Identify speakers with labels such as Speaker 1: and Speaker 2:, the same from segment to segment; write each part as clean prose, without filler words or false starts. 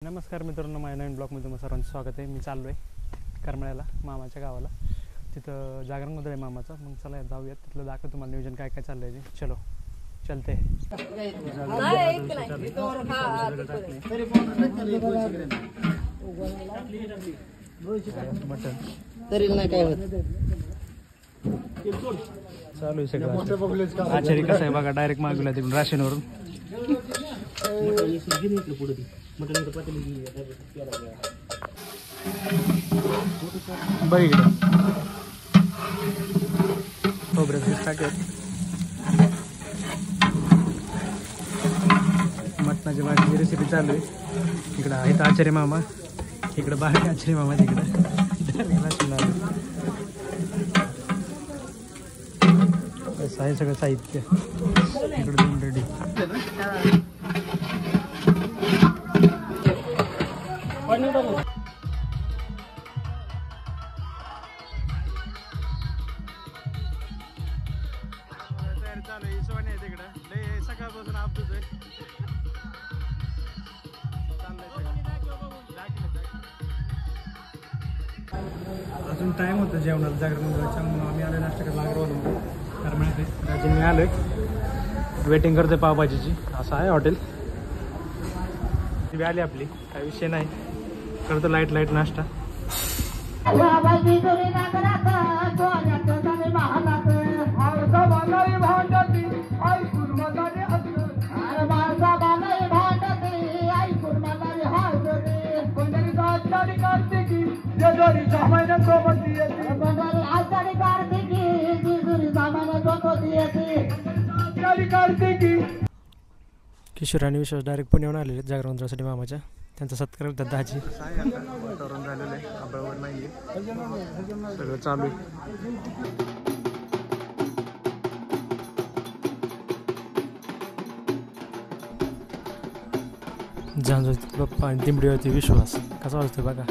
Speaker 1: नमस्कार मित्रांनो, माझ्या नवीन ब्लॉगमध्ये तुम्हाला सर्वांचं स्वागत आहे। मी चाललो आहे करमळ्याला, मामाच्या गावाला। तिथं जागरण गोंधळ आहे मामाचा। मग चला जाऊयात, तिथलं दाखव तुम्हाला नियोजन काय काय चाललंय ते। चलो चलते मटन
Speaker 2: तरी नाही काय होत
Speaker 1: चालू आहे सगळं। आचारी कसं आहे बघा, डायरेक्ट मागवला तिकडून राशनवरून। बघ इकडे खोबऱ्याचं टाकत मटणाच्या भाजीची रेसिपी चालू आहे। इकडं आहेत आचार्य मामा, इकडं बाहेर आचार्य मामा, तिकडं असं आहे सगळं साहित्य। इकडं दोन रेडी सकाळपासून आपतोय अजून टाइम होता जेवणाला जागरण गोंधळाच्या, म्हणून आम्ही आलो नाश्ता करायला अग्रवालमध्ये करमळ्यात आहे। राजी मी आलोय, वेटिंग करतोय पावभाजीची। असं आहे हॉटेल, ती आली आपली, काही विषय नाही, करतो लाईट लाईट नाश्ता। किशोर आणि विश्वास डायरेक्ट पुण्याहून आलेले जागरण गोंधळासाठी मामाच्या। त्यांचा सत्कार होता दाजी। वातावरण झालेलं आहे, आभाळ नाही आहे, सगळं चालू आहे। झांझोळती बाप्पा आणि दिंबडीवरती विश्वास कसा वाजतोय बघा।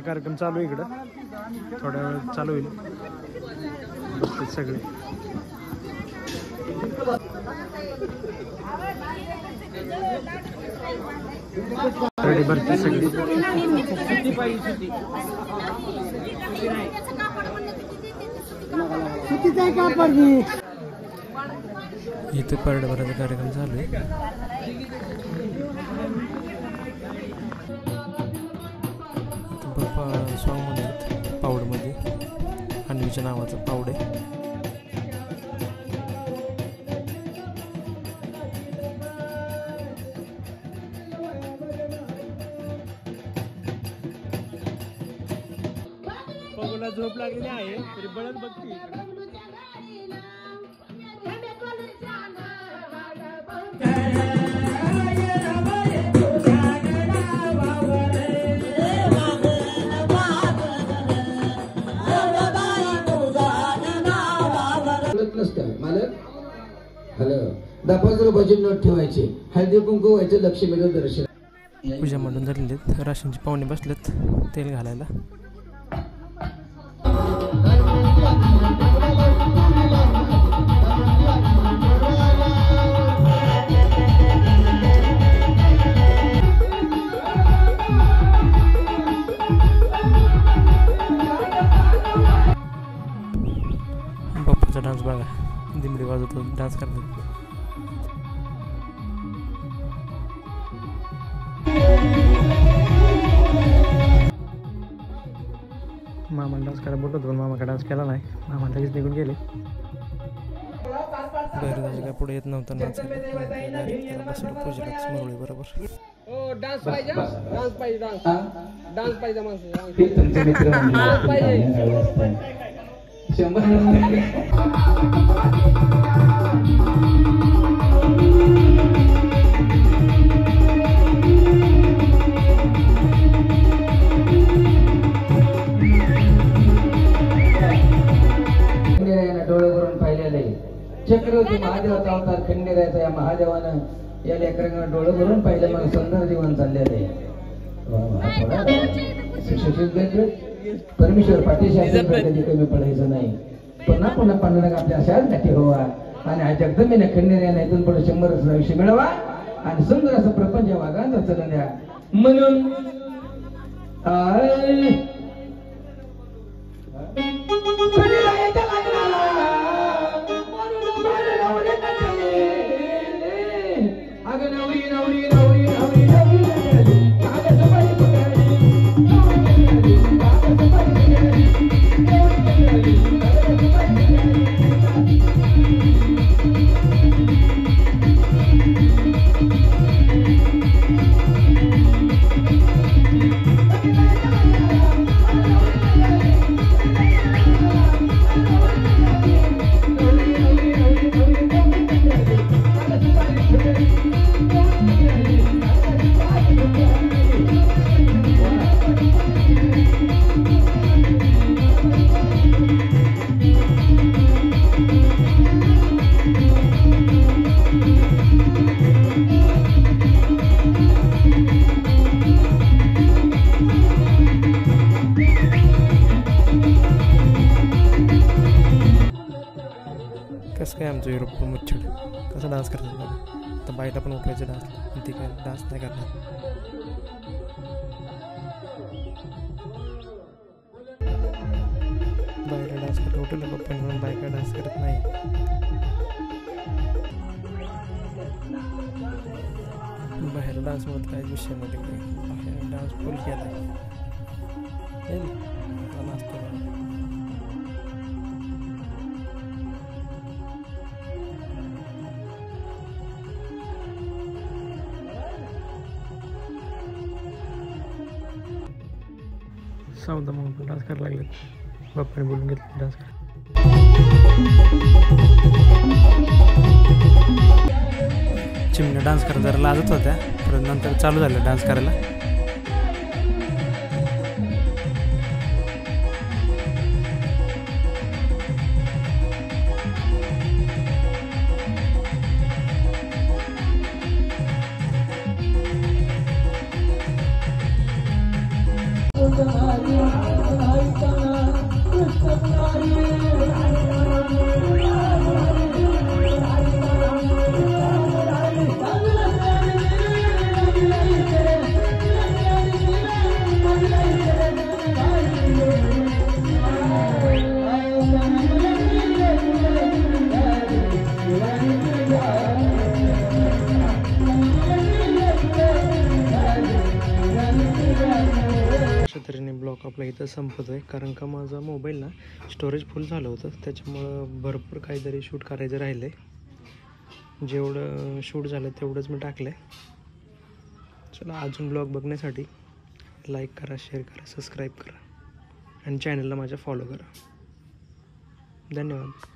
Speaker 1: कार्यक्रम चालू आहे इकडं, थोड्या वेळ चालू होईल। बसते सगळे रेडी, भरते सगळी। इथे परडे भरायचा कार्यक्रम चालू आहे। बाप्पा स्वांग म्हणतात पावडमध्ये, अन्वीच्या नावाचं पावडे। बघूला झोप लागलेली आहे तरी बळच बघते इकडे।
Speaker 2: दापाजर भजन नोट ठेवायचे, हळदी कुंकू व्हायचं, लक्ष्मीचं दर्शन।
Speaker 1: पूजा मांडून झालेली आहेत, राशींची पाहुणे बसलेत तेल घालायला। बाप्पाचा डान्स बघा, दिमडी वाजवतो, डान्स करतात। मामा डान्स करायला बोलत होतो पण मामा का डान्स केला नाही, मामा लगेच निघून गेले। बहिरदाजी काय पुढे येत नव्हतं नाच बसलो पूजेलाच मुरळी बरोबर।
Speaker 2: डान्स पाहिजे, डान्स पाहिजे, डान्स पाहिजे माणसं, डान्स पाहिजे। डोळे भरून पाहिलेले चक्रवर्ती महादेवाचा अवतार खंडेरायाचा या महादेवानं या लेकरांना डोळे भरून पाहिले मग सुंदर जीवन चाललेले परमेश्वर पाठीशी असेल तर कधी कमी पडायचं नाही. पुन्हा पुन्हा पांडुरंग आपल्या अशाच गाठी व्हावा आणि आज जगदंबेने खंडेरायाने इथून पुढे 100 वर्ष आयुष्य मिळवा आणि सुंदर असं प्रपंच वागांचा चलन द्या म्हणून
Speaker 1: कसं काय आमचं युरोप मुच्छड कसं डान्स करतात बघा. तर बाईला पण उठवायचं डान्सला ती काय डान्स नाही करणार. बाईला डान्स करत उठवलं पप्पा म्हणून बायका डान्स करत नाही. बाहेर डान्समध्ये काय विषयामध्ये बाहेर डान्स फुल केला नाचतो. सावधा मग डान्स करायला लागले. बाप्पाने बोलून घेतलं डान्स करा. चिमण्या डान्स करायला जरा लाजत होत्या परत नंतर चालू झालं डान्स करायला. तऱ्हेने ब्लॉग आपला इथं संपत आहे कारण का माझा मोबाईल ना स्टोरेज फुल झालं होतं त्याच्यामुळं भरपूर काहीतरी शूट करायचं राहिलं आहे. जेवढं शूट झालं तेवढंच मी टाकलं आहे. चला अजून ब्लॉग बघण्यासाठी लाईक करा, शेअर करा, सबस्क्राईब करा आणि चॅनलला माझ्या फॉलो करा. धन्यवाद.